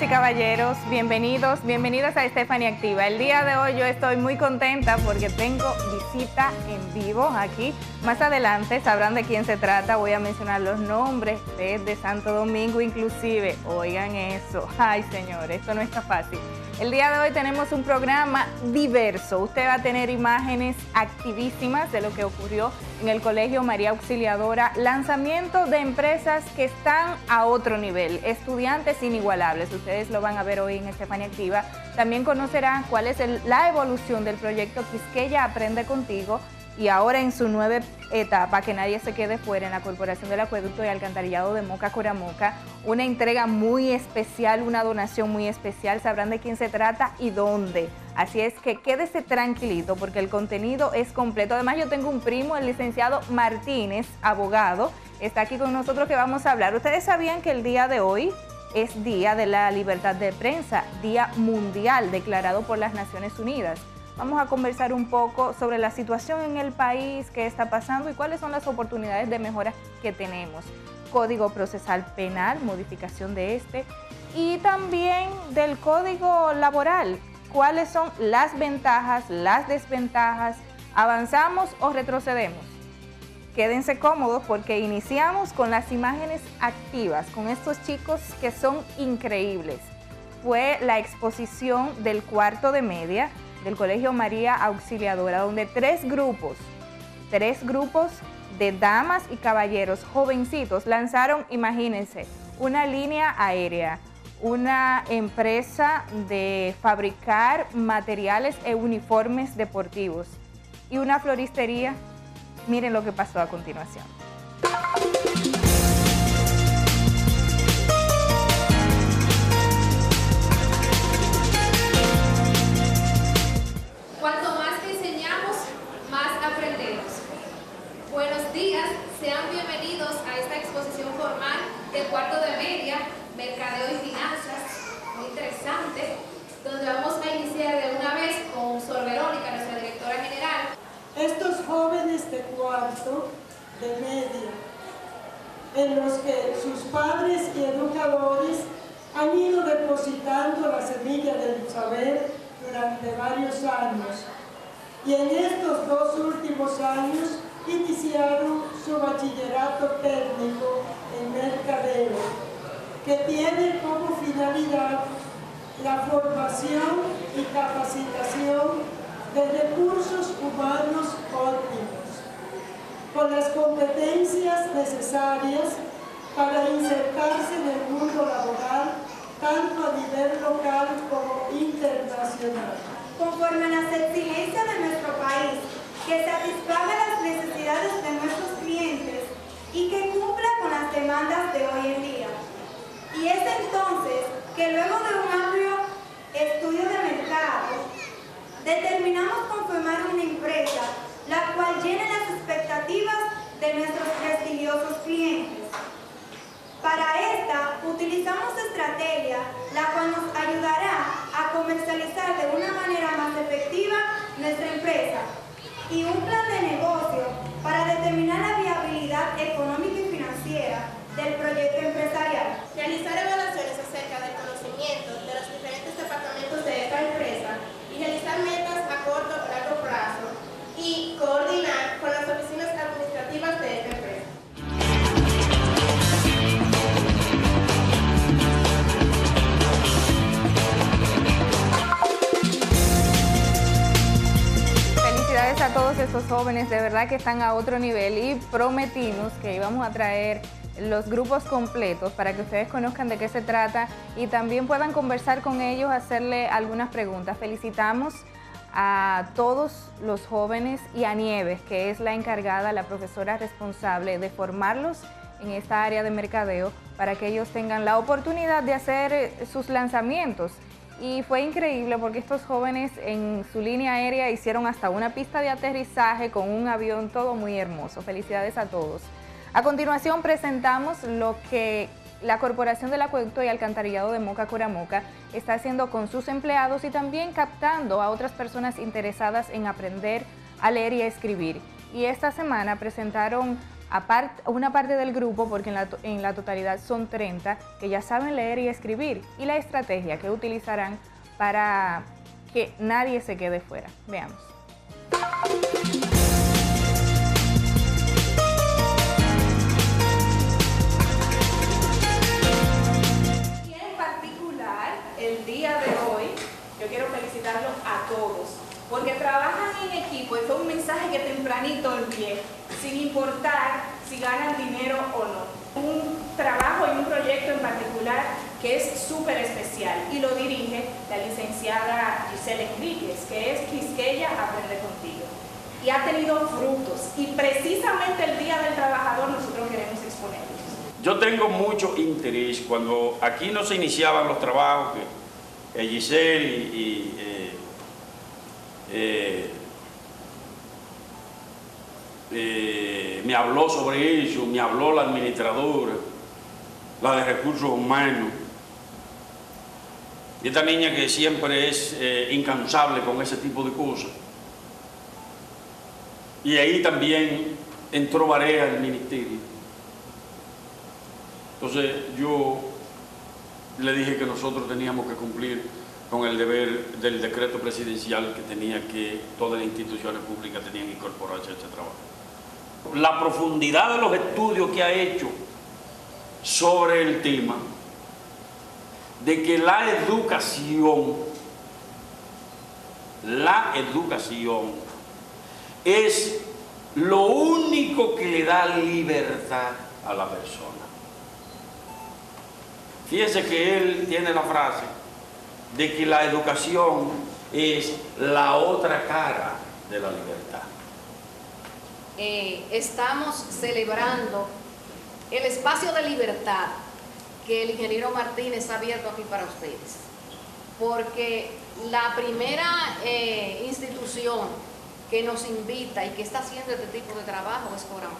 Damas y caballeros, bienvenidas a Stephanie Activa. El día de hoy yo estoy muy contenta porque tengo visita en vivo aquí. Más adelante sabrán de quién se trata, voy a mencionar los nombres de Santo Domingo inclusive. Oigan eso, ay señores, esto no está fácil. El día de hoy tenemos un programa diverso. Usted va a tener imágenes activísimas de lo que ocurrió en el Colegio María Auxiliadora, lanzamiento de empresas que están a otro nivel, estudiantes inigualables. Ustedes lo van a ver hoy en Stephanie Activa. También conocerán cuál es la evolución del proyecto Quisqueya Aprende Contigo y ahora en su nueva etapa, que nadie se quede fuera, en la Corporación del Acueducto y Alcantarillado de Moca Coramoca, una entrega muy especial, una donación muy especial. Sabrán de quién se trata y dónde. Así es que quédese tranquilito porque el contenido es completo. Además, yo tengo un primo, el licenciado Martínez, abogado, está aquí con nosotros que vamos a hablar. Ustedes sabían que el día de hoy es Día de la Libertad de Prensa, Día Mundial declarado por las Naciones Unidas. Vamos a conversar un poco sobre la situación en el país, qué está pasando y cuáles son las oportunidades de mejora que tenemos. Código Procesal Penal, modificación de este, y también del Código Laboral. ¿Cuáles son las ventajas, las desventajas? ¿Avanzamos o retrocedemos? Quédense cómodos porque iniciamos con las imágenes activas, con estos chicos que son increíbles. Fue la exposición del cuarto de media del Colegio María Auxiliadora, donde tres grupos de damas y caballeros jovencitos lanzaron, imagínense, una línea aérea, una empresa de fabricar materiales e uniformes deportivos y una floristería. Miren lo que pasó a continuación. Cuanto más enseñamos, más aprendemos. Buenos días, sean bienvenidos a esta exposición formal de cuarto de media, mercadeo y finanzas, muy interesante, donde vamos a iniciar de una vez con Sor Verónica, nuestra directora general. Estos jóvenes de cuarto de media, en los que sus padres y educadores han ido depositando la semilla del saber durante varios años, y en estos 2 últimos años iniciaron su bachillerato técnico en mercadeo, que tiene como finalidad la formación y capacitación de recursos humanos óptimos, con las competencias necesarias para insertarse en el mundo laboral, tanto a nivel local como internacional. Conforme a las exigencias de nuestro país, que satisfaga las necesidades de nuestros clientes y que cumpla con las demandas de hoy en día. Y es entonces que luego de un amplio estudio de mercado, determinamos conformar una empresa la cual llene las expectativas de nuestros prestigiosos clientes. Para esta, utilizamos estrategia, la cual nos ayudará a comercializar de una manera más efectiva nuestra empresa y un plan de negocio para determinar la viabilidad económica y financiera del proyecto empresarial. Realizar evaluaciones acerca del conocimiento de los diferentes departamentos de esta empresa y realizar metas a corto o largo plazo y coordinar con las oficinas administrativas de esta empresa. Felicidades a todos estos jóvenes, de verdad que están a otro nivel, y prometimos que íbamos a traer los grupos completos para que ustedes conozcan de qué se trata y también puedan conversar con ellos, hacerle algunas preguntas. Felicitamos a todos los jóvenes y a Nieves, que es la encargada, la profesora responsable de formarlos en esta área de mercadeo para que ellos tengan la oportunidad de hacer sus lanzamientos. Y fue increíble porque estos jóvenes en su línea aérea hicieron hasta una pista de aterrizaje con un avión, todo muy hermoso. Felicidades a todos. A continuación presentamos lo que la Corporación del Acueducto y Alcantarillado de Moca Coramoca está haciendo con sus empleados y también captando a otras personas interesadas en aprender a leer y a escribir. Y esta semana presentaron una parte del grupo, porque en la totalidad son 30, que ya saben leer y escribir, y la estrategia que utilizarán para que nadie se quede fuera. Veamos. Y en particular, el día de hoy, yo quiero felicitarlos a todos, porque trabajan en equipo y fue un mensaje que tempranito envié, sin importar si ganan dinero o no. Un trabajo y un proyecto en particular que es súper especial y lo dirige la licenciada Giselle Enríquez, que es Quisqueya Aprende Contigo. Y ha tenido frutos y precisamente el Día del Trabajador nosotros queremos exponerlos. Yo tengo mucho interés cuando aquí no se iniciaban los trabajos, que Giselle me habló sobre eso, me habló la administradora, la de recursos humanos, y esta niña que siempre es incansable con ese tipo de cosas. Y ahí también entró Barea al ministerio. Entonces yo le dije que nosotros teníamos que cumplir con el deber del decreto presidencial que tenía que todas las instituciones públicas tenían que incorporarse a ese trabajo. La profundidad de los estudios que ha hecho sobre el tema de que la educación es lo único que le da libertad a la persona. Fíjense que él tiene la frase de que la educación es la otra cara de la libertad. Estamos celebrando el espacio de libertad que el ingeniero Martínez ha abierto aquí para ustedes, porque la primera institución que nos invita y que está haciendo este tipo de trabajo es Coramón.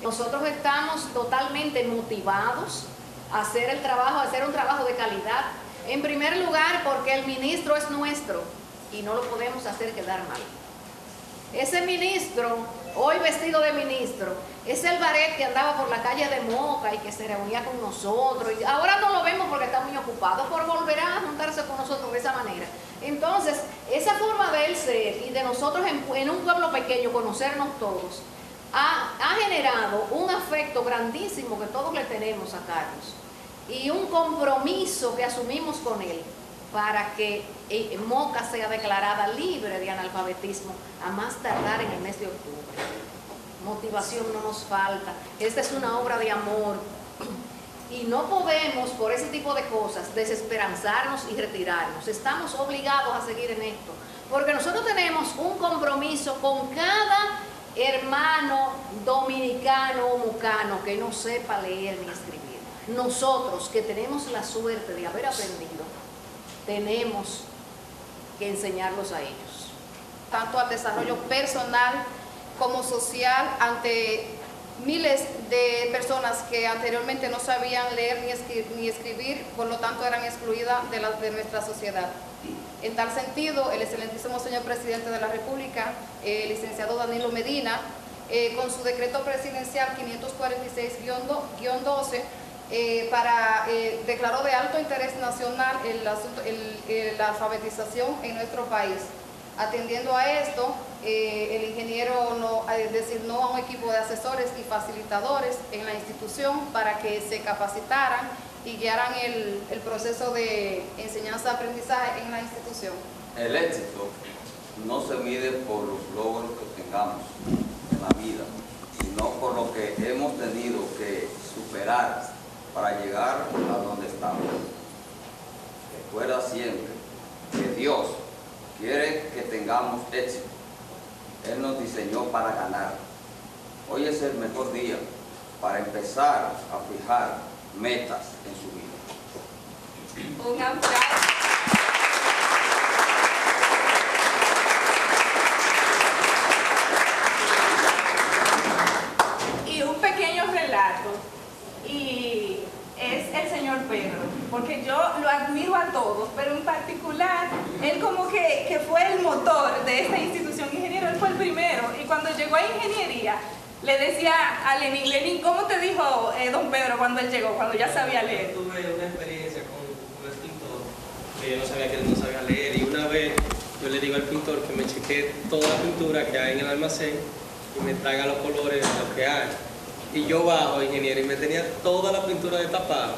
Nosotros estamos totalmente motivados a hacer el trabajo, a hacer un trabajo de calidad. En primer lugar, porque el ministro es nuestro y no lo podemos hacer quedar mal. Ese ministro, hoy vestido de ministro, es el Baret que andaba por la calle de Moca y que se reunía con nosotros. Y ahora no lo vemos porque está muy ocupado, por volverá a juntarse con nosotros de esa manera. Entonces, esa forma de él ser y de nosotros en un pueblo pequeño conocernos todos, ha generado un afecto grandísimo que todos le tenemos a Carlos y un compromiso que asumimos con él para que Moca sea declarada libre de analfabetismo a más tardar en el mes de octubre. Motivación no nos falta. Esta es una obra de amor y no podemos por ese tipo de cosas desesperanzarnos y retirarnos. Estamos obligados a seguir en esto porque nosotros tenemos un compromiso con cada hermano dominicano o mocano que no sepa leer ni escribir. Nosotros que tenemos la suerte de haber aprendido, tenemos que enseñarlos a ellos. Tanto al desarrollo personal como social ante miles de personas que anteriormente no sabían leer ni escribir, por lo tanto eran excluidas de nuestra sociedad. En tal sentido, el excelentísimo señor presidente de la República, el licenciado Danilo Medina, con su decreto presidencial 546-12, declaró de alto interés nacional la alfabetización en nuestro país. Atendiendo a esto, el ingeniero designó a un equipo de asesores y facilitadores en la institución para que se capacitaran y guiaran el proceso de enseñanza-aprendizaje en la institución. El éxito no se mide por los logros que tengamos en la vida, sino por lo que hemos tenido que superar para llegar a donde estamos. Recuerda siempre que Dios quiere que tengamos éxito. Él nos diseñó para ganar. Hoy es el mejor día para empezar a fijar metas en su vida. Un aplauso. Y un pequeño relato, y es el señor Pedro, porque yo lo admiro a todos, pero en particular, él como que fue el motor de esta institución ingeniero, él fue el primero, y cuando llegó a ingeniería, le decía a Lenín, ¿cómo te dijo don Pedro cuando él llegó, cuando ya sabía leer? Tuve una experiencia con el pintor, que yo no sabía que él no sabía leer, y una vez yo le digo al pintor que me chequee toda la pintura que hay en el almacén y me traiga los colores de lo que hay. Y yo bajo, ingeniero, y me tenía toda la pintura destapada,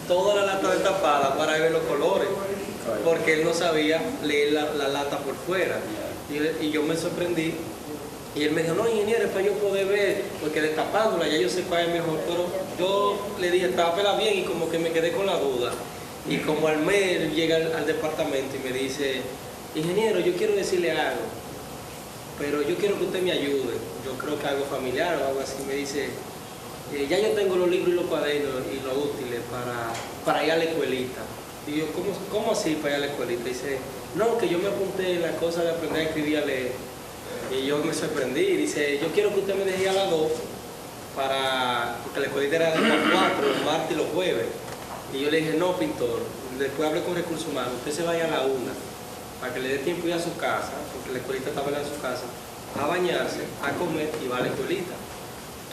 toda la lata destapada para ver los colores, porque él no sabía leer la lata por fuera. Y yo me sorprendí, y él me dijo, no, ingeniero, es para yo poder ver, porque destapándola ya yo sé cuál es mejor, pero yo le dije, tápela bien, y como que me quedé con la duda. Y como al mes llega al departamento y me dice, ingeniero, yo quiero decirle algo, pero yo quiero que usted me ayude, yo creo que algo familiar o algo así. Me dice, ya yo tengo los libros y los cuadernos y los útiles para ir a la escuelita. Y yo, ¿cómo así para ir a la escuelita? Dice, no, que yo me apunté en la cosa de aprender a escribir y a leer. Y yo me sorprendí, dice, yo quiero que usted me deje a las 2, porque la escuelita era de las 4, los martes y los jueves. Y yo le dije, no, pintor, después hablé con recursos humanos, usted se vaya a la 1, para que le dé tiempo de ir a su casa, porque la escuelita estaba en su casa, a bañarse, a comer y va a la escuelita.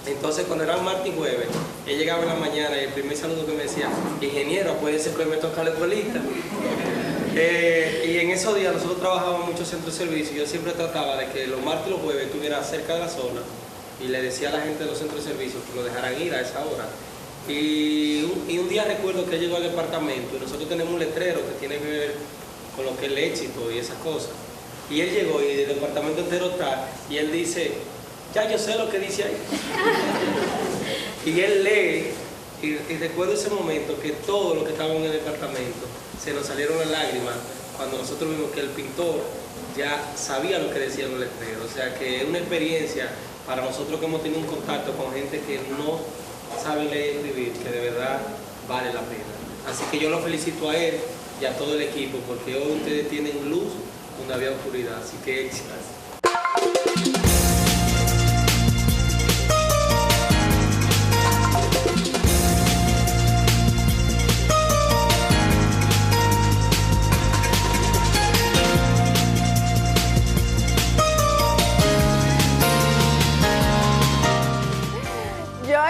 Entonces, cuando era martes y jueves, él llegaba en la mañana y el primer saludo que me decía, ingeniero, acuérdese que me toca la escuelita. Y en esos días nosotros trabajábamos mucho centros de servicio y yo siempre trataba de que los martes y los jueves estuviera cerca de la zona y le decía a la gente de los centros de servicio que lo dejaran ir a esa hora. Y un día recuerdo que él llegó al departamento y nosotros tenemos un letrero que tiene que ver con lo que es el éxito y esas cosas. Y él llegó y el departamento entero está y él dice, ya yo sé lo que dice ahí. Y él lee y recuerdo ese momento que todo lo que estaba en el departamento se nos salieron las lágrimas cuando nosotros vimos que el pintor ya sabía lo que decían los letreros. O sea que es una experiencia para nosotros que hemos tenido un contacto con gente que no sabe leer y escribir, que de verdad vale la pena. Así que yo lo felicito a él y a todo el equipo, porque hoy ustedes tienen luz donde había oscuridad. Así que éxitos.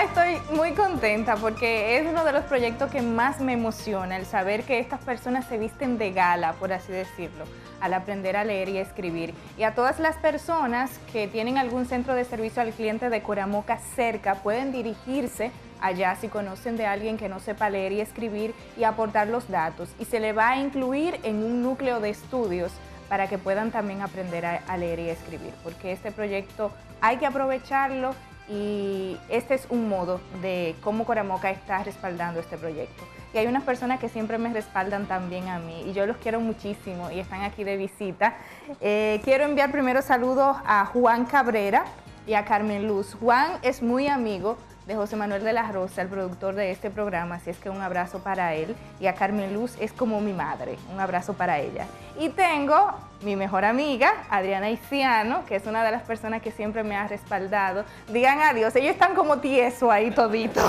Estoy muy contenta porque es uno de los proyectos que más me emociona, el saber que estas personas se visten de gala, por así decirlo, al aprender a leer y escribir. Y a todas las personas que tienen algún centro de servicio al cliente de Coramoca cerca, pueden dirigirse allá si conocen de alguien que no sepa leer y escribir y aportar los datos. Y se le va a incluir en un núcleo de estudios para que puedan también aprender a leer y escribir, porque este proyecto hay que aprovecharlo. Y este es un modo de cómo Coramoca está respaldando este proyecto. Y hay unas personas que siempre me respaldan también a mí y yo los quiero muchísimo y están aquí de visita. Quiero enviar primero saludos a Juan Cabrera y a Carmen Luz. Juan es muy amigo de José Manuel de la Rosa, el productor de este programa, así es que un abrazo para él. Y a Carmen Luz es como mi madre, un abrazo para ella. Y tengo mi mejor amiga, Adriana Isiano, que es una de las personas que siempre me ha respaldado. Digan adiós, ellos están como tieso ahí todito.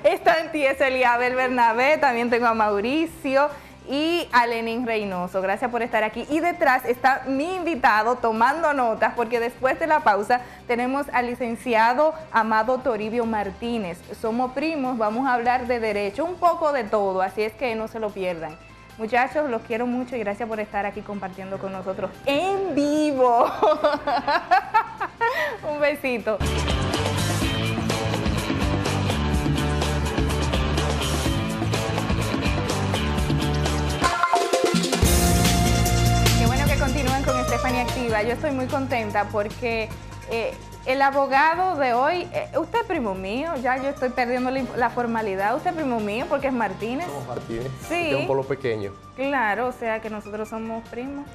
Están tieso Eliabel Bernabé, también tengo a Mauricio y a Lenín Reynoso. Gracias por estar aquí. Y detrás está mi invitado tomando notas, porque después de la pausa tenemos al licenciado Amado Toribio Martínez. Somos primos, vamos a hablar de derecho, un poco de todo, así es que no se lo pierdan. Muchachos, los quiero mucho y gracias por estar aquí compartiendo con nosotros en vivo. Un besito. Continúan con Stephanie Activa. Yo estoy muy contenta porque el abogado de hoy, usted es primo mío, ya yo estoy perdiendo la formalidad. Usted es primo mío porque es Martínez. Somos Martínez, sí. Es un pueblo pequeño. Claro, o sea que nosotros somos primos.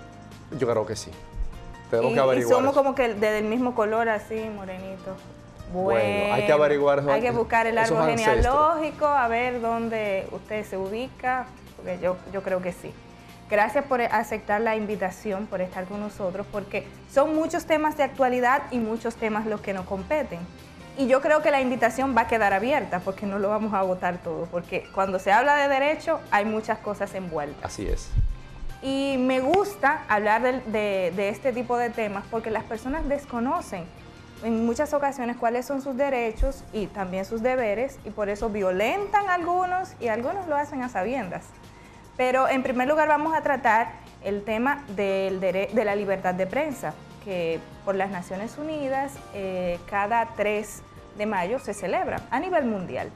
Yo creo que sí. Tenemos que averiguar. Y somos como que del mismo color, así, morenito. Bueno, hay que averiguar eso. Hay que buscar el árbol genealógico, a ver dónde usted se ubica, porque yo creo que sí. Gracias por aceptar la invitación, por estar con nosotros, porque son muchos temas de actualidad y muchos temas los que nos competen. Y yo creo que la invitación va a quedar abierta, porque no lo vamos a agotar todo, porque cuando se habla de derecho hay muchas cosas envueltas. Así es. Y me gusta hablar de este tipo de temas porque las personas desconocen en muchas ocasiones cuáles son sus derechos y también sus deberes, y por eso violentan a algunos y algunos lo hacen a sabiendas. Pero en primer lugar vamos a tratar el tema de la libertad de prensa, que por las Naciones Unidas cada 3 de mayo se celebra a nivel mundial.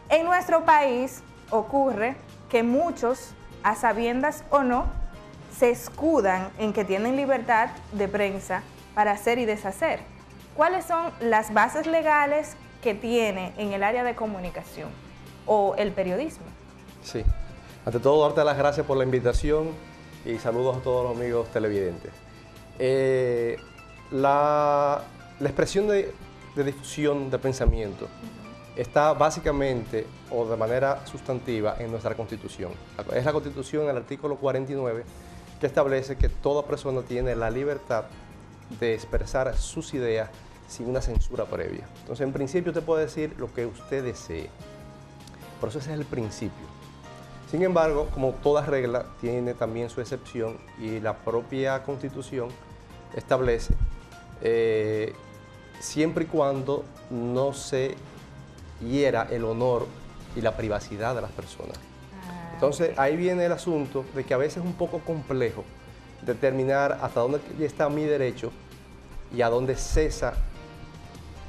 En nuestro país ocurre que muchos, a sabiendas o no, se escudan en que tienen libertad de prensa para hacer y deshacer. ¿Cuáles son las bases legales que tiene en el área de comunicación o el periodismo? Sí. Ante todo, darte las gracias por la invitación y saludos a todos los amigos televidentes. La expresión de difusión de pensamiento está básicamente o de manera sustantiva en nuestra Constitución. Es la Constitución, el artículo 49, que establece que toda persona tiene la libertad de expresar sus ideas sin una censura previa. Entonces, en principio, usted puede decir lo que usted desee. Por eso ese es el principio. Sin embargo, como toda regla, tiene también su excepción y la propia Constitución establece siempre y cuando no se hiera el honor y la privacidad de las personas. Entonces, ahí viene el asunto de que a veces es un poco complejo determinar hasta dónde está mi derecho y a dónde cesa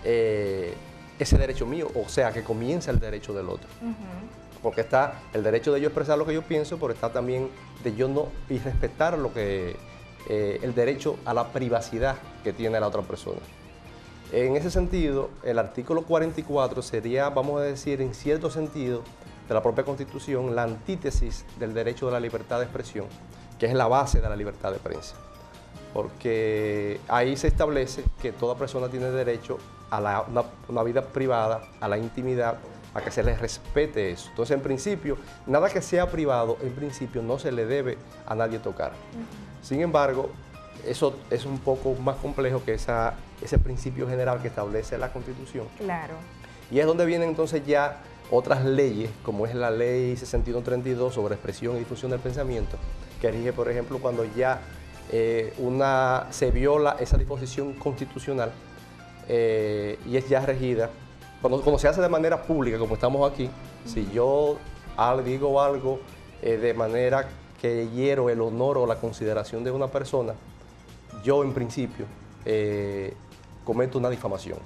ese derecho mío, o sea, que comienza el derecho del otro. Porque está el derecho de yo expresar lo que yo pienso, pero está también de yo no y respetar lo que el derecho a la privacidad que tiene la otra persona. En ese sentido, el artículo 44 sería, vamos a decir, en cierto sentido, de la propia Constitución, la antítesis del derecho de la libertad de expresión, que es la base de la libertad de prensa. Porque ahí se establece que toda persona tiene derecho a una vida privada, a la intimidad, a que se les respete eso. Entonces, en principio, nada que sea privado, en principio, no se le debe a nadie tocar. Sin embargo, eso es un poco más complejo que ese principio general que establece la Constitución. Claro. Y es donde vienen entonces ya otras leyes, como es la Ley 6132 sobre expresión y difusión del pensamiento, que rige, por ejemplo, cuando ya se viola esa disposición constitucional y es ya regida. Cuando se hace de manera pública, como estamos aquí, si yo digo algo de manera que hiero el honor o la consideración de una persona, yo en principio cometo una difamación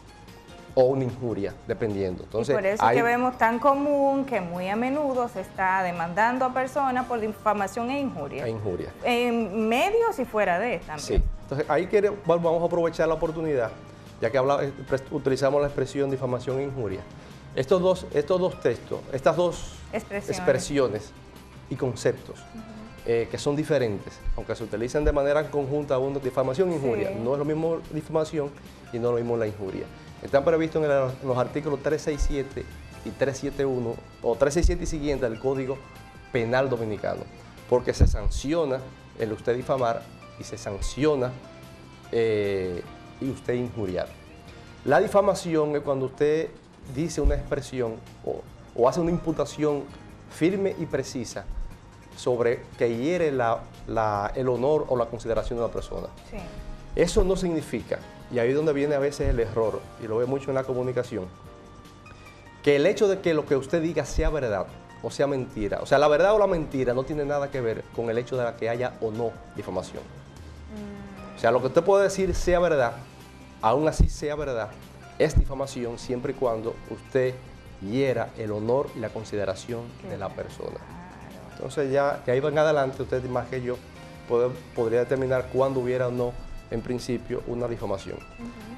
o una injuria, dependiendo. Entonces, y por eso es que vemos tan común que muy a menudo se está demandando a personas por difamación e injuria. En medios y fuera de también. Sí. Entonces, ahí vamos a aprovechar la oportunidad, ya que utilizamos la expresión difamación e injuria. Estos dos textos, estas dos expresiones y conceptos que son diferentes, aunque se utilizan de manera conjunta, difamación e injuria. Sí. No es lo mismo difamación y no es lo mismo la injuria. Están previstos en los artículos 367 y 371, o 367 y siguiente del Código Penal Dominicano, porque se sanciona el usted difamar y se sanciona y usted injuriar. La difamación es cuando usted dice una expresión o hace una imputación firme y precisa sobre que hiere el honor o la consideración de una persona. Sí. Eso no significa, y ahí es donde viene a veces el error, y lo veo mucho en la comunicación, que el hecho de que lo que usted diga sea verdad o sea mentira, o sea, la verdad o la mentira no tiene nada que ver con el hecho de que haya o no difamación. O sea, lo que usted puede decir sea verdad, aún así sea verdad, es difamación siempre y cuando usted hiera el honor y la consideración de la persona. Entonces ya de ahí en adelante, usted más que yo podría determinar cuándo hubiera o no, en principio, una difamación.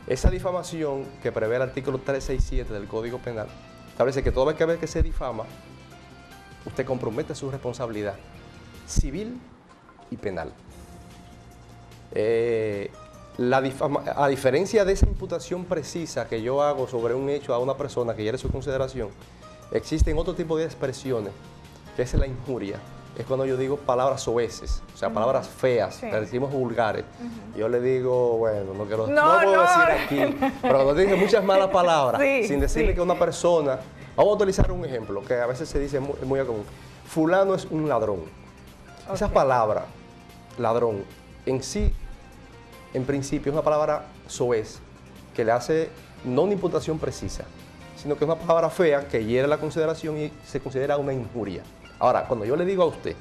Esa difamación que prevé el artículo 367 del Código Penal establece que toda vez que se difama, usted compromete su responsabilidad civil y penal. A diferencia de esa imputación precisa que yo hago sobre un hecho a una persona que hiere su consideración, existen otro tipo de expresiones, que es la injuria. Es cuando yo digo palabras soeces, o sea, palabras feas, que decimos vulgares. Yo le digo, bueno, no puedo decir aquí, pero cuando dije muchas malas palabras, sin decirle que una persona, vamos a utilizar un ejemplo, que a veces se dice muy común, fulano es un ladrón. Esa palabra, ladrón, en sí, en principio es una palabra soez, que le hace no una imputación precisa, sino que es una palabra fea que hiere la consideración y se considera una injuria. Ahora, cuando yo le digo a usted,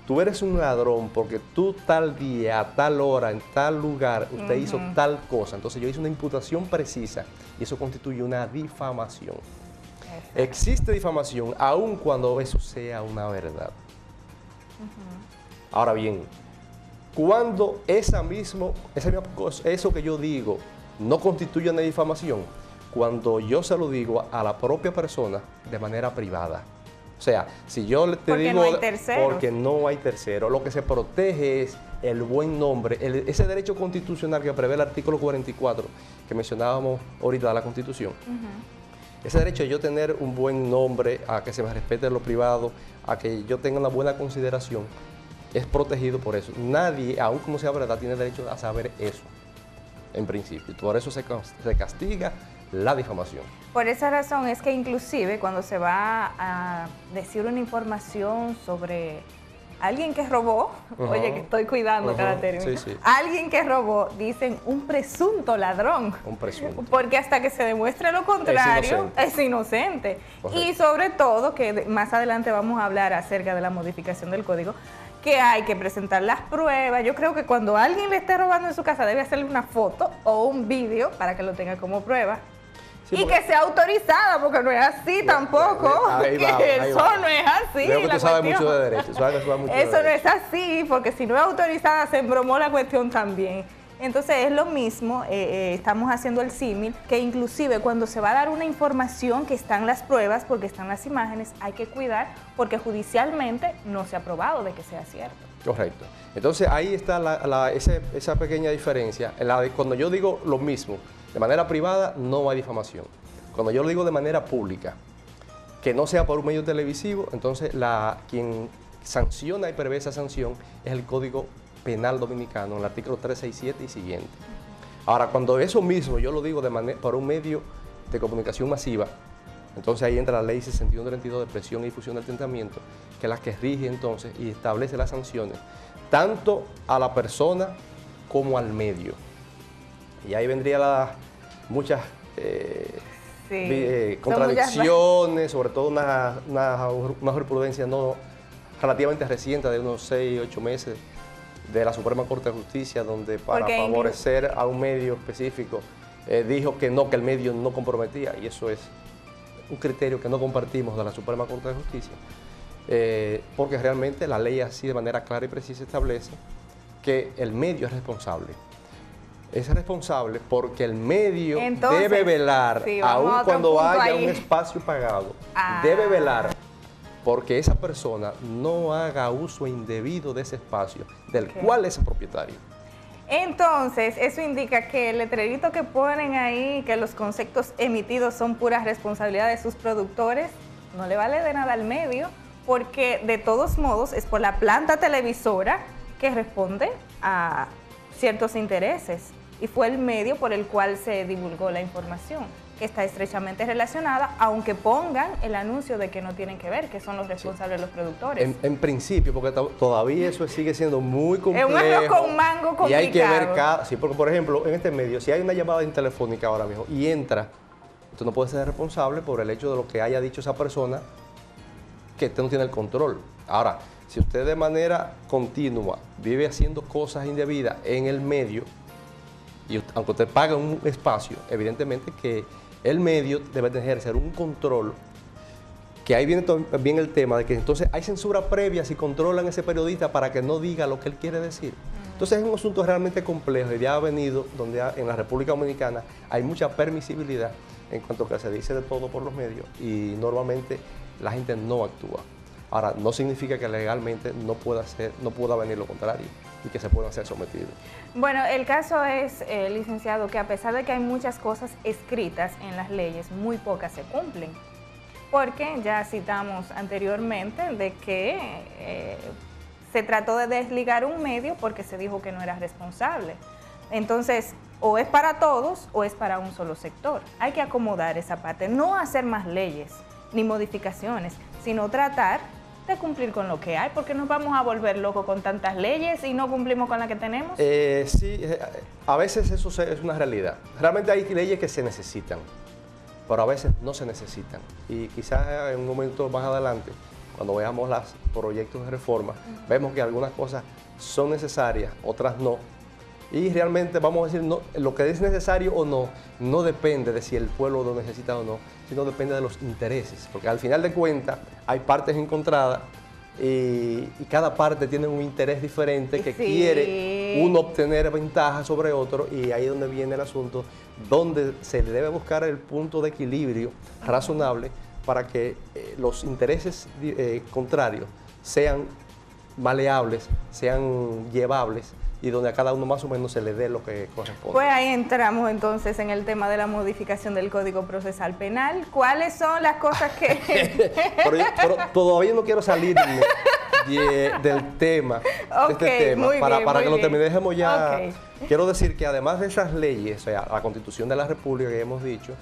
tú eres un ladrón porque tú tal día, a tal hora, en tal lugar, usted hizo tal cosa, entonces yo hice una imputación precisa y eso constituye una difamación. Existe difamación aun cuando eso sea una verdad. Ahora bien, cuando eso que yo digo no constituye una difamación, cuando yo se lo digo a la propia persona de manera privada. O sea, si yo te digo... no hay terceros. Porque no hay tercero. Lo que se protege es el buen nombre, ese derecho constitucional que prevé el artículo 44, que mencionábamos ahorita de la Constitución. Ese derecho de yo tener un buen nombre, a que se me respete lo privado, a que yo tenga una buena consideración, es protegido por eso. Nadie, aun como sea verdad, tiene derecho a saber eso, en principio. Por eso se castiga la difamación. Por esa razón es que inclusive cuando se va a decir una información sobre alguien que robó, oye, que estoy cuidando cada término, alguien que robó, dicen un presunto ladrón. Un presunto. Porque hasta que se demuestre lo contrario, es inocente. Y sobre todo, que más adelante vamos a hablar acerca de la modificación del código, que hay que presentar las pruebas. Yo creo que cuando alguien le esté robando en su casa debe hacerle una foto o un vídeo para que lo tenga como prueba. Y que sea autorizada, porque no es así tampoco. Eso no es así. Creo que tú sabes mucho de derecho. Eso no es así, porque si no es autorizada se embromó la cuestión también. Entonces es lo mismo, estamos haciendo el símil, que inclusive cuando se va a dar una información que están las pruebas, porque están las imágenes, hay que cuidar, porque judicialmente no se ha probado de que sea cierto. Correcto. Entonces ahí está esa pequeña diferencia. Cuando yo digo lo mismo, de manera privada no hay difamación. Cuando yo lo digo de manera pública, que no sea por un medio televisivo, entonces quien sanciona y prevé esa sanción es el Código Penal Dominicano, en el artículo 367 y siguiente. Ahora, cuando eso mismo yo lo digo por un medio de comunicación masiva, entonces ahí entra la ley 6132 de presión y difusión del tentamiento, que es la que rige entonces y establece las sanciones, tanto a la persona como al medio. Y ahí vendrían muchas contradicciones, sobre todo una jurisprudencia relativamente reciente, de unos 6 o 8 meses, de la Suprema Corte de Justicia, donde para favorecer a un medio específico dijo que el medio no comprometía, y eso es un criterio que no compartimos de la Suprema Corte de Justicia, porque realmente la ley así de manera clara y precisa establece que el medio es responsable. Es responsable porque el medio debe velar, aun cuando haya un espacio pagado, debe velar porque esa persona no haga uso indebido de ese espacio, del cual es el propietario. Entonces, eso indica que el letrerito que ponen ahí, que los conceptos emitidos son pura responsabilidad de sus productores, no le vale de nada al medio, porque de todos modos es por la planta televisora que responde a ciertos intereses, y fue el medio por el cual se divulgó la información, que está estrechamente relacionada, aunque pongan el anuncio de que no tienen que ver, que son los responsables los productores. En principio, porque todavía eso sigue siendo muy complejo. Es un arroz con mango complicado. Y hay que ver sí, porque por ejemplo, en este medio, si hay una llamada telefónica ahora mismo y entra, usted no puede ser responsable por el hecho de lo que haya dicho esa persona, que usted no tiene el control. Ahora, si usted de manera continua vive haciendo cosas indebidas en el medio, y aunque usted pague un espacio, evidentemente que el medio debe de ejercer un control, que ahí viene también el tema de que entonces hay censura previa si controlan a ese periodista para que no diga lo que él quiere decir. Entonces es un asunto realmente complejo y ya ha venido donde en la República Dominicana hay mucha permisibilidad en cuanto a que se dice de todo por los medios y normalmente la gente no actúa. Ahora, no significa que legalmente no pueda venir lo contrario y que se puedan ser sometidos. Bueno, el caso es, licenciado, que a pesar de que hay muchas cosas escritas en las leyes, muy pocas se cumplen. Porque ya citamos anteriormente de que se trató de desligar un medio porque se dijo que no era responsable. Entonces, o es para todos o es para un solo sector. Hay que acomodar esa parte, no hacer más leyes ni modificaciones, sino tratar de cumplir con lo que hay, porque nos vamos a volver locos con tantas leyes y no cumplimos con la que tenemos. Sí, a veces eso es una realidad. Realmente hay leyes que se necesitan, pero a veces no se necesitan. Y quizás en un momento más adelante, cuando veamos los proyectos de reforma, vemos que algunas cosas son necesarias, otras no. Y realmente vamos a decir, no, lo que es necesario o no, no depende de si el pueblo lo necesita o no, sino depende de los intereses. Porque al final de cuentas hay partes encontradas y cada parte tiene un interés diferente que quiere uno obtener ventaja sobre otro, y ahí es donde viene el asunto, donde se debe buscar el punto de equilibrio razonable para que los intereses contrarios sean maleables, sean llevables, y donde a cada uno más o menos se le dé lo que corresponde. Pues ahí entramos entonces en el tema de la modificación del Código Procesal Penal. ¿Cuáles son las cosas que...? pero todavía no quiero salir del tema, de este tema, para que lo terminemos ya. Quiero decir que además de esas leyes, o sea, la Constitución de la República que hemos dicho,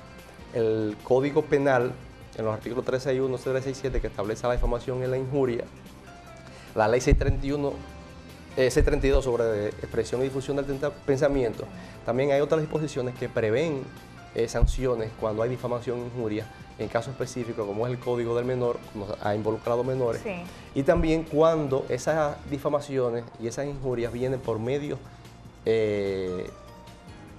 el Código Penal, en los artículos 361, 367, que establece la difamación y la injuria, la Ley 632 sobre expresión y difusión del pensamiento, también hay otras disposiciones que prevén sanciones cuando hay difamación e injuria, en casos específicos como es el Código del Menor, cuando ha involucrado menores, y también cuando esas difamaciones y esas injurias vienen por medios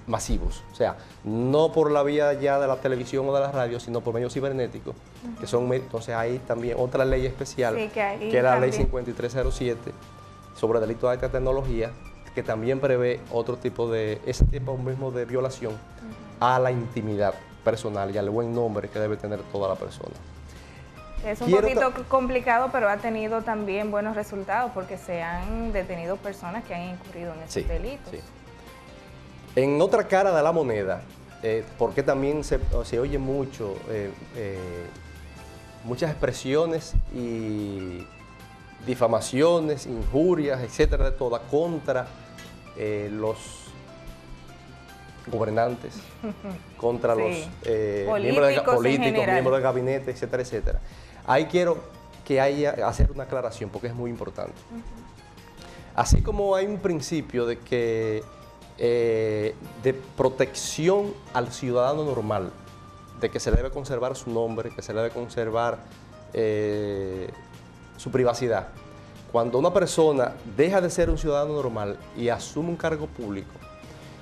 masivos, o sea, no por la vía ya de la televisión o de la radio, sino por medios cibernéticos, que son, entonces hay también otra ley especial, que es la Ley 5307, sobre delitos de alta tecnología, que también prevé otro tipo ese tipo mismo de violación a la intimidad personal y al buen nombre que debe tener toda la persona. Es un poquito complicado, pero ha tenido también buenos resultados porque se han detenido personas que han incurrido en esos delitos. Sí. En otra cara de la moneda, porque también se oye mucho, muchas expresiones y difamaciones, injurias, etcétera, de todas, contra los gobernantes, contra los políticos, miembros del gabinete, etcétera, etcétera. Ahí quiero hacer una aclaración porque es muy importante. Así como hay un principio de que de protección al ciudadano normal, de que se debe conservar su nombre, que se debe conservar su privacidad. Cuando una persona deja de ser un ciudadano normal y asume un cargo público,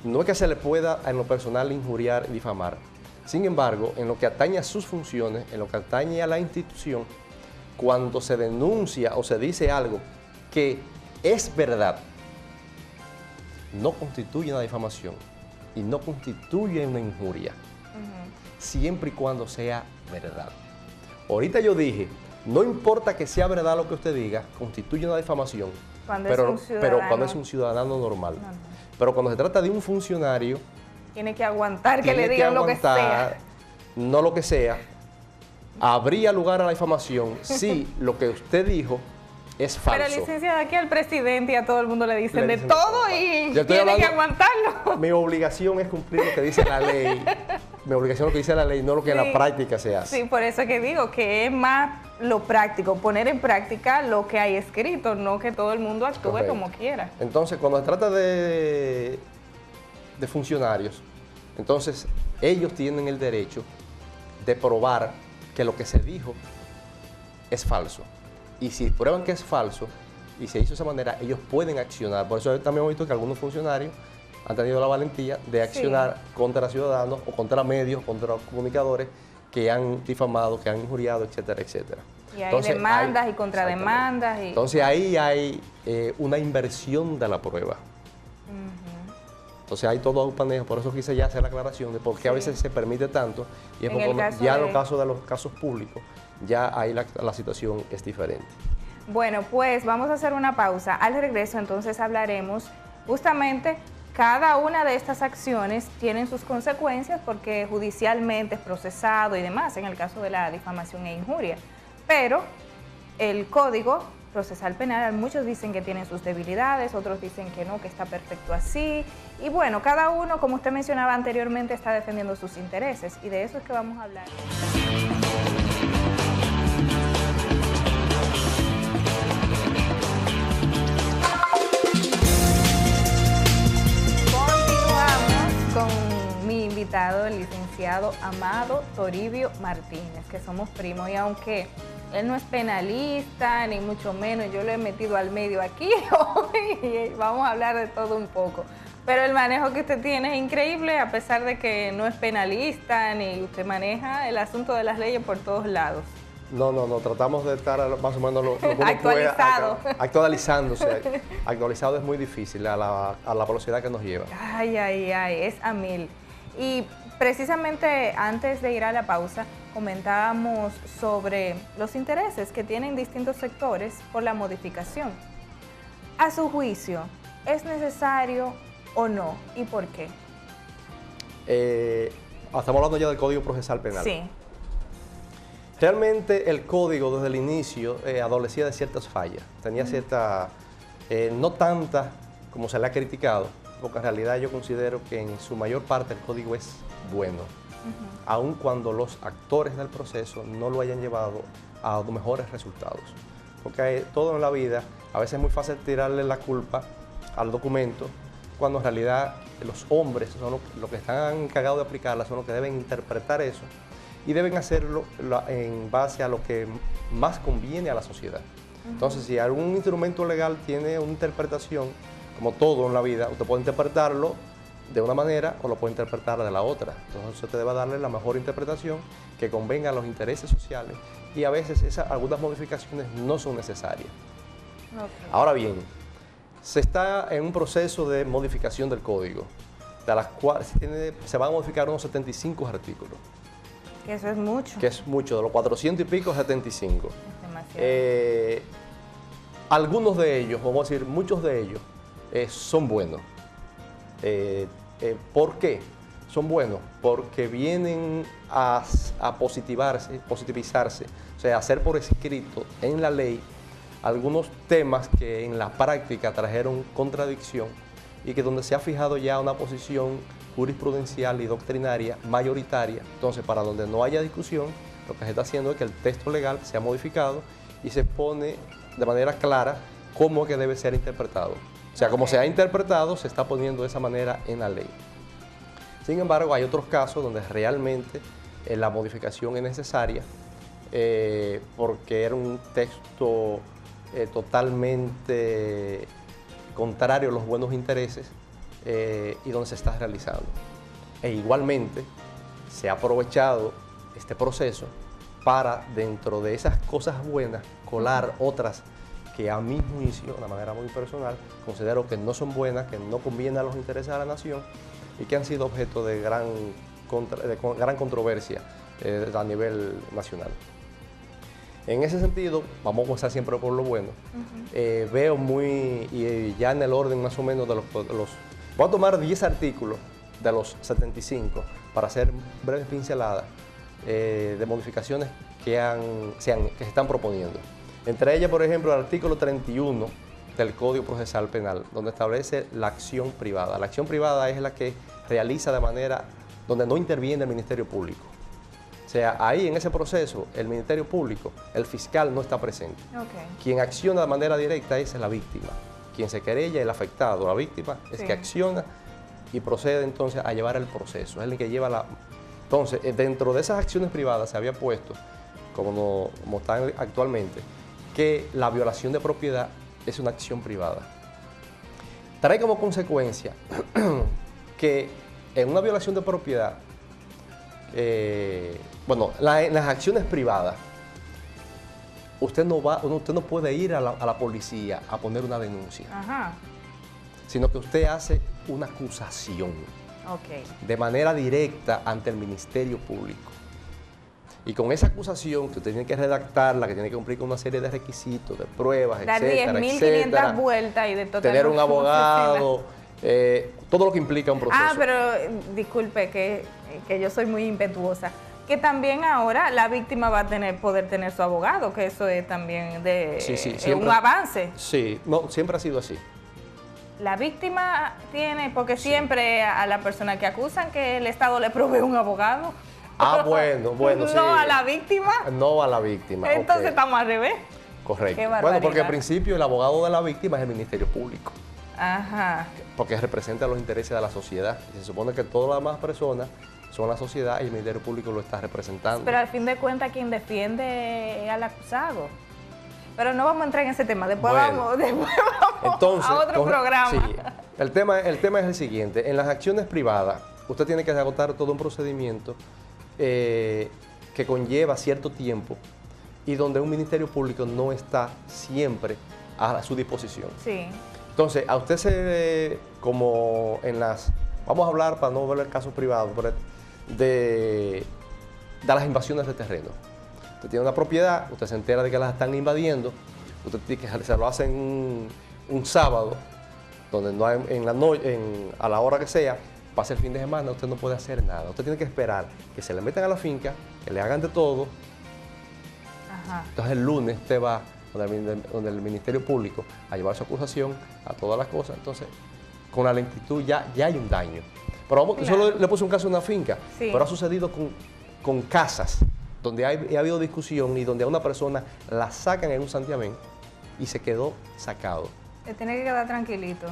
no es que se le pueda en lo personal injuriar y difamar. Sin embargo, en lo que atañe a sus funciones, en lo que atañe a la institución, cuando se denuncia o se dice algo que es verdad, no constituye una difamación y no constituye una injuria, siempre y cuando sea verdad. Ahorita yo dije, no importa que sea verdad lo que usted diga, constituye una difamación, pero cuando es un ciudadano normal. Pero cuando se trata de un funcionario, tiene que aguantar que le digan lo que sea. No lo que sea. Habría lugar a la difamación si lo que usted dijo es falso. Pero licenciada, aquí al presidente y a todo el mundo le dicen de todo y tiene que aguantarlo. Mi obligación es cumplir lo que dice la ley. Mi obligación es lo que dice la ley, no lo que en la práctica se hace. Sí, por eso que digo que es más lo práctico, poner en práctica lo que hay escrito, no que todo el mundo actúe como quiera. Entonces, cuando se trata de funcionarios, entonces ellos tienen el derecho de probar que lo que se dijo es falso. Y si prueban que es falso y se hizo de esa manera, ellos pueden accionar. Por eso también hemos visto que algunos funcionarios han tenido la valentía de accionar contra ciudadanos o contra medios, contra comunicadores que han difamado, que han injuriado, etcétera, etcétera. Y hay demandas y contrademandas. Entonces ahí hay una inversión de la prueba. Entonces hay todo un manejo, por eso quise ya hacer la aclaración de por qué a veces se permite tanto, y es porque ya en los casos públicos, ya ahí la situación es diferente. Bueno, pues vamos a hacer una pausa. Al regreso entonces hablaremos justamente, cada una de estas acciones tienen sus consecuencias porque judicialmente es procesado y demás, en el caso de la difamación e injuria. Pero el Código Procesal Penal, muchos dicen que tiene sus debilidades, otros dicen que no, que está perfecto así. Y bueno, cada uno, como usted mencionaba anteriormente, está defendiendo sus intereses y de eso es que vamos a hablar. invitado, el licenciado Amado Toribio Martínez, que somos primos, y aunque él no es penalista, ni mucho menos, yo lo he metido al medio aquí hoy y vamos a hablar de todo un poco. Pero el manejo que usted tiene es increíble, a pesar de que no es penalista, ni usted maneja el asunto de las leyes por todos lados. No, tratamos de estar más o menos lo que uno actualizado. Puede, actualizándose. Actualizado es muy difícil a la velocidad que nos lleva. Ay, es a mil. Y precisamente antes de ir a la pausa, comentábamos sobre los intereses que tienen distintos sectores por la modificación. A su juicio, ¿es necesario o no? ¿Y por qué? Estamos hablando ya del Código Procesal Penal. Sí. Realmente el código desde el inicio adolecía de ciertas fallas, tenía ciertas, no tantas como se le ha criticado, porque en realidad yo considero que en su mayor parte el código es bueno, aun cuando los actores del proceso no lo hayan llevado a los mejores resultados. Porque todo en la vida, a veces es muy fácil tirarle la culpa al documento, cuando en realidad los hombres son los que están encargados de aplicarla, son los que deben interpretar eso, y deben hacerlo en base a lo que más conviene a la sociedad. Entonces, si algún instrumento legal tiene una interpretación, como todo en la vida, usted puede interpretarlo de una manera o lo puede interpretar de la otra. Entonces, usted debe darle la mejor interpretación que convenga a los intereses sociales, y a veces algunas modificaciones no son necesarias. Okay. Ahora bien, se está en un proceso de modificación del código, de las cuales se van a modificar unos 75 artículos. Que eso es mucho. Que es mucho, de los 400 y pico, 75. Es demasiado. Algunos de ellos, vamos a decir, muchos de ellos, son buenos. ¿Por qué? Son buenos porque vienen a positivizarse, o sea, hacer por escrito en la ley algunos temas que en la práctica trajeron contradicción y que donde se ha fijado ya una posición jurisprudencial y doctrinaria mayoritaria. Entonces, para donde no haya discusión, lo que se está haciendo es que el texto legal se ha modificado y se pone de manera clara cómo que debe ser interpretado. O sea, como se ha interpretado, se está poniendo de esa manera en la ley. Sin embargo, hay otros casos donde realmente la modificación es necesaria porque era un texto totalmente contrario a los buenos intereses y donde se está realizando. E igualmente se ha aprovechado este proceso para, dentro de esas cosas buenas, colar otras que a mi juicio, de una manera muy personal, considero que no son buenas, que no convienen a los intereses de la nación y que han sido objeto de gran controversia a nivel nacional. En ese sentido, vamos a comenzar siempre por lo bueno. Veo y ya en el orden más o menos de los... Voy a tomar 10 artículos de los 75 para hacer breves pinceladas de modificaciones que se están proponiendo. Entre ellas, por ejemplo, el artículo 31 del Código Procesal Penal, donde establece la acción privada. La acción privada es la que realiza de manera donde no interviene el Ministerio Público. O sea, ahí en ese proceso, el Ministerio Público, el fiscal no está presente. Quien acciona de manera directa es la víctima. Quien se querella es el afectado. La víctima es que acciona y procede entonces a llevar el proceso. Es el que lleva la... Entonces, dentro de esas acciones privadas se había puesto, como están actualmente, que la violación de propiedad es una acción privada. Trae como consecuencia que en una violación de propiedad, en las acciones privadas, usted no puede ir a la policía a poner una denuncia, sino que usted hace una acusación de manera directa ante el Ministerio Público. Y con esa acusación, que usted tiene que redactarla, que tiene que cumplir con una serie de requisitos, de pruebas, dar etcétera, 10.500 vueltas y de total tener un abogado, todo lo que implica un proceso. Pero disculpe que yo soy muy impetuosa. Que también ahora la víctima va a poder tener su abogado, que eso es también un avance. Sí, no, siempre ha sido así. La víctima tiene, porque siempre a la persona que acusan que el Estado le provee un abogado. Bueno, sí. ¿No a la víctima? No a la víctima. Entonces estamos al revés. Correcto. Bueno, porque al principio el abogado de la víctima es el Ministerio Público. Porque representa los intereses de la sociedad. Y se supone que todas las demás personas son la sociedad y el Ministerio Público lo está representando. Pero al fin de cuentas quien defiende es al acusado. Pero no vamos a entrar en ese tema, después vamos entonces, a otro programa. Sí, el tema es el siguiente, en las acciones privadas usted tiene que agotar todo un procedimiento que conlleva cierto tiempo y donde un Ministerio Público no está siempre a su disposición. Sí. Entonces, a usted como en las, vamos a hablar para no ver el caso privado, de las invasiones de terreno. Usted tiene una propiedad, usted se entera de que la están invadiendo, usted tiene que se lo hacen un sábado, donde no hay, en la noche, a la hora que sea, pase el fin de semana, usted no puede hacer nada. Usted tiene que esperar que se le metan a la finca, que le hagan de todo. Ajá. Entonces el lunes usted va donde el Ministerio Público a llevar su acusación, a todas las cosas. Entonces, con la lentitud ya hay un daño. Pero vamos, claro. Solo le puse un caso de una finca, sí. Pero ha sucedido con casas, donde ha habido discusión y donde a una persona la sacan en un santiamén y se quedó sacado. Se tiene que quedar tranquilito.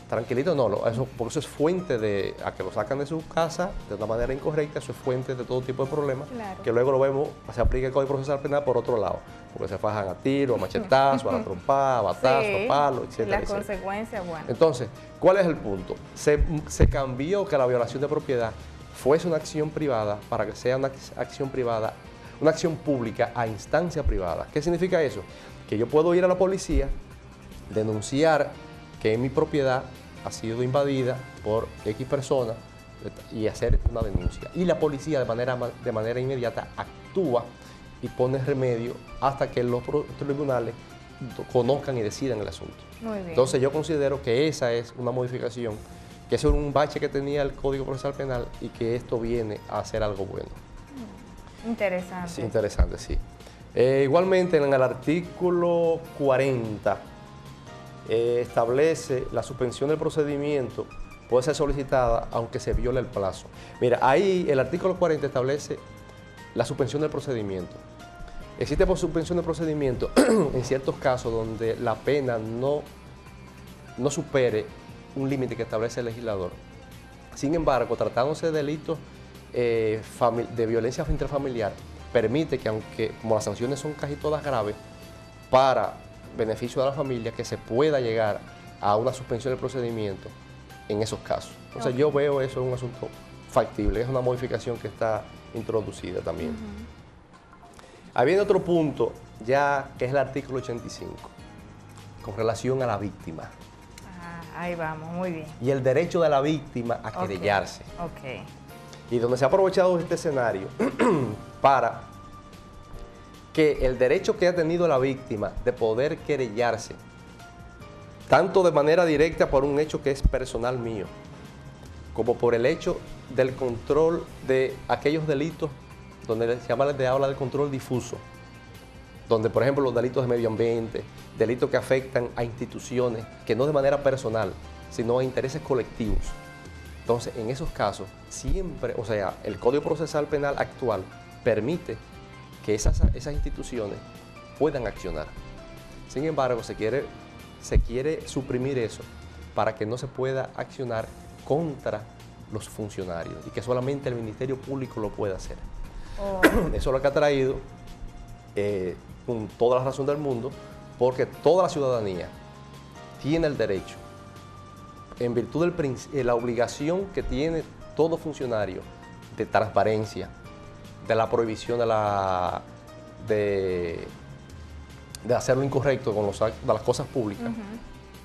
Tranquilito no, por eso es fuente a que lo sacan de su casa de una manera incorrecta, eso es fuente de todo tipo de problemas, claro. Que luego lo vemos, se aplica el Código Procesal Penal por otro lado, porque se fajan a tiro, a machetazo, a la trompada, a batazo, sí, a palo, etcétera. Las consecuencias, bueno. Entonces, ¿cuál es el punto? Se cambió que la violación de propiedad fuese una acción privada para que sea una acción privada, una acción pública a instancia privada. ¿Qué significa eso? Que yo puedo ir a la policía, denunciar que mi propiedad ha sido invadida por X personas y hacer una denuncia. Y la policía de manera inmediata actúa y pone remedio hasta que los tribunales conozcan y decidan el asunto. Muy bien. Entonces yo considero que esa es una modificación, que eso era un bache que tenía el Código Procesal Penal y que esto viene a hacer algo bueno. Interesante. Sí, interesante, sí. Igualmente en el artículo 40 establece la suspensión del procedimiento puede ser solicitada aunque se viole el plazo. Mira, ahí el artículo 40 establece la suspensión del procedimiento. Existe suspensión del procedimiento en ciertos casos donde la pena no supere un límite que establece el legislador. Sin embargo, tratándose de delitos de violencia intrafamiliar, permite que, aunque como las sanciones son casi todas graves, para beneficio de la familia, que se pueda llegar a una suspensión del procedimiento en esos casos. Entonces yo veo eso en un asunto factible, es una modificación que está introducida también. Ahí viene otro punto, ya que es el artículo 85, con relación a la víctima. Ahí vamos, muy bien. Y el derecho de la víctima a querellarse. Ok. Y donde se ha aprovechado este escenario para que el derecho que ha tenido la víctima de poder querellarse, tanto de manera directa por un hecho que es personal mío, como por el hecho del control de aquellos delitos donde se habla del control difuso, donde por ejemplo los delitos de medio ambiente, delitos que afectan a instituciones, que no de manera personal, sino a intereses colectivos. Entonces, en esos casos, siempre, o sea, el Código Procesal Penal actual permite que esas instituciones puedan accionar. Sin embargo, se quiere suprimir eso para que no se pueda accionar contra los funcionarios y que solamente el Ministerio Público lo pueda hacer. Eso es lo que ha traído, con toda la razón del mundo, porque toda la ciudadanía tiene el derecho, en virtud de la obligación que tiene todo funcionario de transparencia, de la prohibición de hacer lo incorrecto con de las cosas públicas,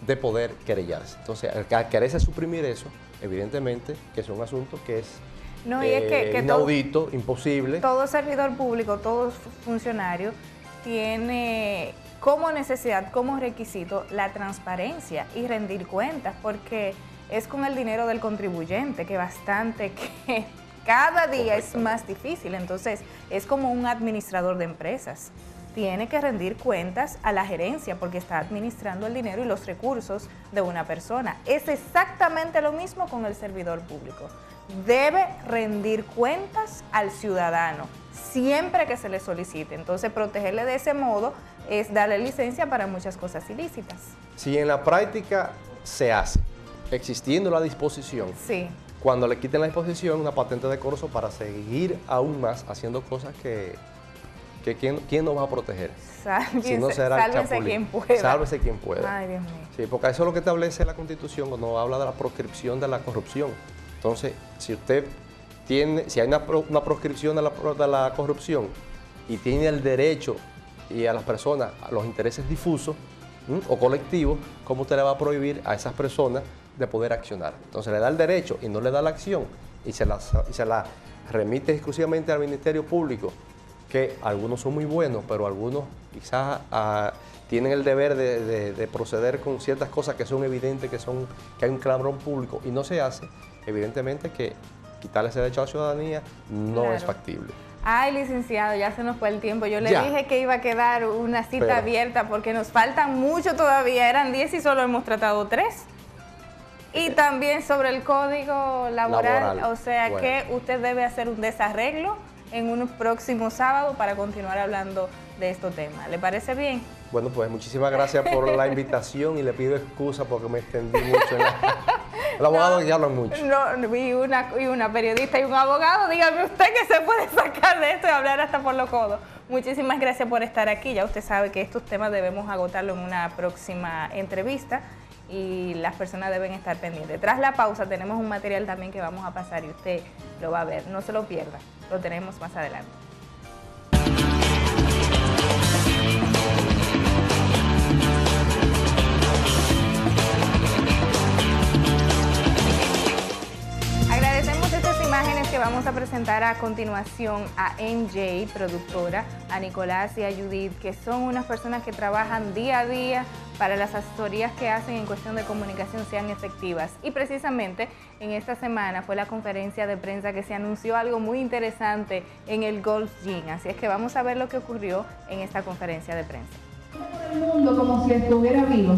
de poder querellarse. Entonces, al quererse suprimir eso, evidentemente que es un asunto que es inaudito, imposible. Todo servidor público, todo funcionario tiene como necesidad, como requisito, la transparencia y rendir cuentas, porque es con el dinero del contribuyente que cada día es más difícil. Entonces, es como un administrador de empresas. Tiene que rendir cuentas a la gerencia porque está administrando el dinero y los recursos de una persona. Es exactamente lo mismo con el servidor público. Debe rendir cuentas al ciudadano siempre que se le solicite. Entonces, protegerle de ese modo es darle licencia para muchas cosas ilícitas. Si en la práctica se hace, existiendo la disposición, sí, cuando le quiten la disposición, una patente de corso para seguir aún más haciendo cosas que ¿quién nos va a proteger? Si no será el sálvese chapulín. quien pueda. Sálvese quien pueda. Ay, Dios mío. Sí, porque eso es lo que establece la Constitución cuando habla de la proscripción de la corrupción. Entonces, si hay una proscripción de la corrupción y tiene el derecho y a las personas, a los intereses difusos o colectivos, ¿cómo usted le va a prohibir a esas personas de poder accionar? Entonces le da el derecho y no le da la acción y se la remite exclusivamente al Ministerio Público, que algunos son muy buenos, pero algunos quizás tienen el deber de proceder con ciertas cosas que son evidentes, que hay un clamor público y no se hace. Evidentemente que quitarle ese derecho a la ciudadanía no es factible. Ay, licenciado, ya se nos fue el tiempo. Yo le dije que iba a quedar una cita abierta porque nos faltan mucho todavía. Eran 10 y solo hemos tratado 3. Y también sobre el código laboral. O sea que usted debe hacer un desarreglo en un próximo sábado para continuar hablando de estos temas. ¿Le parece bien? Bueno, pues muchísimas gracias por la invitación y le pido excusa porque me extendí mucho. El abogado ya habla mucho. No, y una periodista y un abogado, dígame usted que se puede sacar de esto y hablar hasta por los codos. Muchísimas gracias por estar aquí. Ya usted sabe que estos temas debemos agotarlo en una próxima entrevista y las personas deben estar pendientes. Tras la pausa tenemos un material también que vamos a pasar y usted lo va a ver. No se lo pierda, lo tenemos más adelante. Agradecemos estas imágenes que vamos a presentar a continuación a NJ, productora, a Nicolás y a Judith, que son unas personas que trabajan día a día para las asesorías que hacen en cuestión de comunicación sean efectivas. Y precisamente en esta semana fue la conferencia de prensa que se anunció algo muy interesante en el Gold's Gym. Así es que vamos a ver lo que ocurrió en esta conferencia de prensa. El mundo como si estuviera vivo,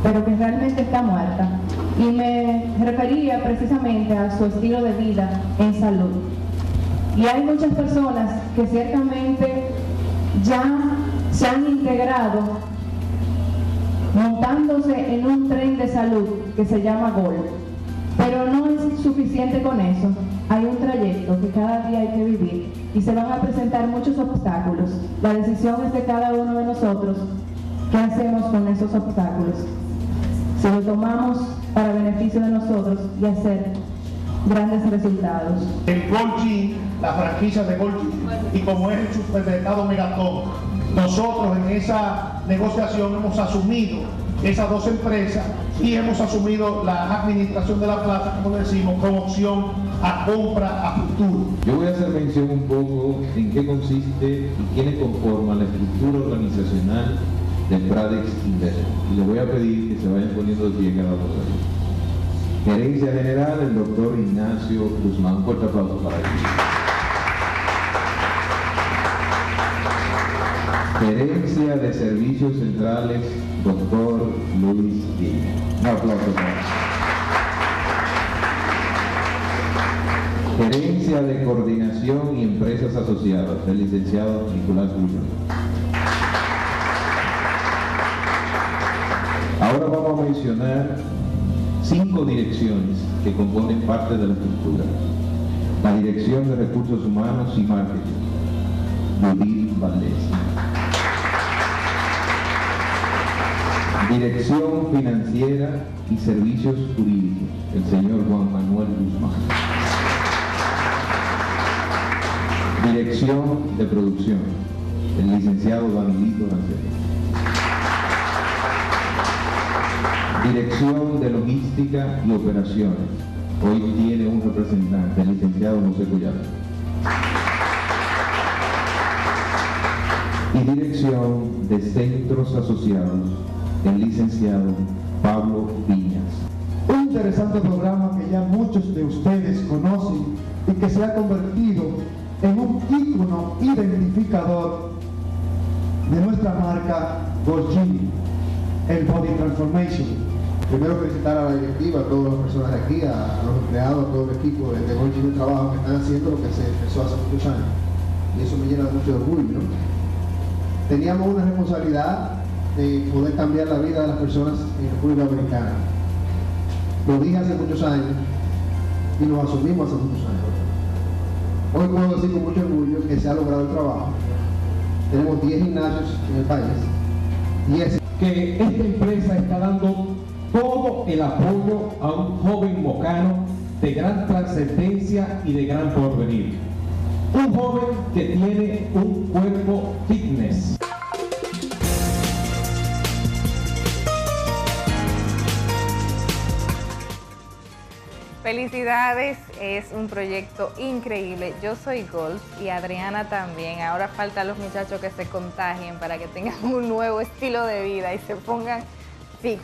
pero que realmente está muerta. Y me refería precisamente a su estilo de vida en salud. Y hay muchas personas que ciertamente ya se han integrado montándose en un tren de salud que se llama Gold. Pero no es suficiente con eso. Hay un trayecto que cada día hay que vivir y se van a presentar muchos obstáculos. La decisión es de cada uno de nosotros. ¿Qué hacemos con esos obstáculos? Si lo tomamos para beneficio de nosotros y hacer grandes resultados. El Gold Gym, la franquicia de Gold Gym, y como es el supermercado Megatón, nosotros en esa negociación hemos asumido esas dos empresas y hemos asumido la administración de la plaza, como decimos, con opción a compra a futuro. Yo voy a hacer mención un poco en qué consiste y quiénes conforman la estructura organizacional de Pradex Invest. Y le voy a pedir que se vayan poniendo de pie cada uno de ellos. Gerencia General, el doctor Ignacio Guzmán. Un fuerte aplauso para él. Gerencia de Servicios Centrales, doctor Luis Villa. Un aplauso para él. Gerencia de Coordinación y Empresas Asociadas, el licenciado Nicolás Guzmán. Ahora vamos a mencionar 5 direcciones que componen parte de la estructura. La Dirección de Recursos Humanos y Marketing, Judith Valdés. Dirección Financiera y Servicios Jurídicos, el señor Juan Manuel Guzmán. Dirección de Producción, el licenciado Danilito Lancero. Dirección de Logística y Operaciones. Hoy tiene un representante, el licenciado José Collado. Y Dirección de Centros Asociados, el licenciado Pablo Viñas. Un interesante programa que ya muchos de ustedes conocen y que se ha convertido en un ícono identificador de nuestra marca Gold Gym, el Body Transformation. Primero felicitar a la directiva, a todas las personas de aquí, a los empleados, a todo el equipo de Gold Gym de trabajo que están haciendo lo que se empezó hace muchos años. Y eso me llena de mucho orgullo, ¿no? Teníamos una responsabilidad de poder cambiar la vida de las personas en República Dominicana. Lo dije hace muchos años y nos asumimos hace muchos años. Hoy puedo decir con mucho orgullo que se ha logrado el trabajo. Tenemos 10 gimnasios en el país. Que esta empresa está dando todo el apoyo a un joven mocano de gran trascendencia y de gran porvenir. Un joven que tiene un cuerpo fitness. Felicidades, es un proyecto increíble. Yo soy Golf y Adriana también. Ahora falta a los muchachos que se contagien para que tengan un nuevo estilo de vida y se pongan fit.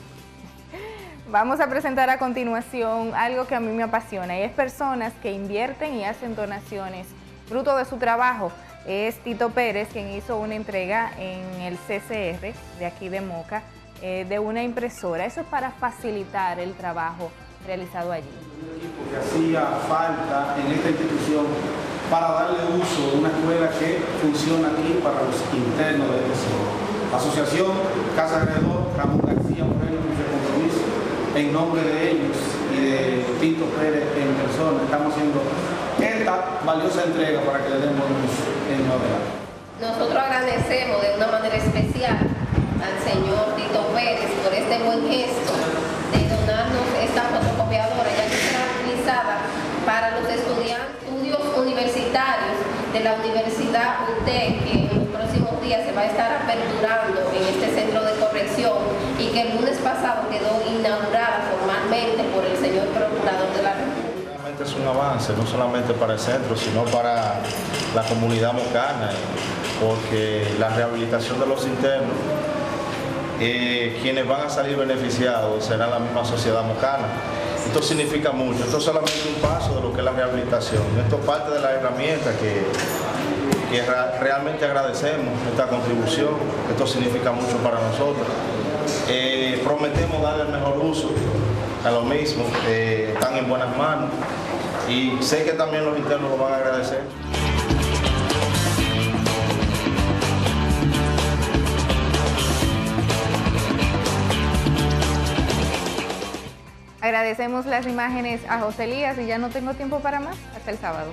Vamos a presentar a continuación algo que a mí me apasiona y es personas que invierten y hacen donaciones fruto de su trabajo. Es Tito Pérez quien hizo una entrega en el CCR de aquí de Moca de una impresora. Eso es para facilitar el trabajo realizado allí. Un equipo que hacía falta en esta institución para darle uso a una escuela que funciona aquí para los internos de este centro. Asociación Casa Alrededor, Ramón García Moreno, de compromiso, en nombre de ellos y de Tito Pérez en persona, estamos haciendo esta valiosa entrega para que le demos uso en adelante. Nosotros agradecemos de una manera especial al señor Tito Pérez por este buen gesto de donarnos esta fotocopiadora, ya que será utilizada para los estudios universitarios de la Universidad UTEC, que en los próximos días se va a estar aperturando en este centro de corrección y que el lunes pasado quedó inaugurada formalmente por el señor Procurador de la República. Realmente es un avance, no solamente para el centro, sino para la comunidad mocana, porque la rehabilitación de los internos, quienes van a salir beneficiados serán la misma sociedad mocana. Esto significa mucho, esto es solamente un paso de lo que es la rehabilitación. Esto es parte de la herramienta que realmente agradecemos esta contribución. Esto significa mucho para nosotros. Prometemos darle el mejor uso a lo mismo, están en buenas manos y sé que también los internos lo van a agradecer. Agradecemos las imágenes a José Elías y ya no tengo tiempo para más. Hasta el sábado.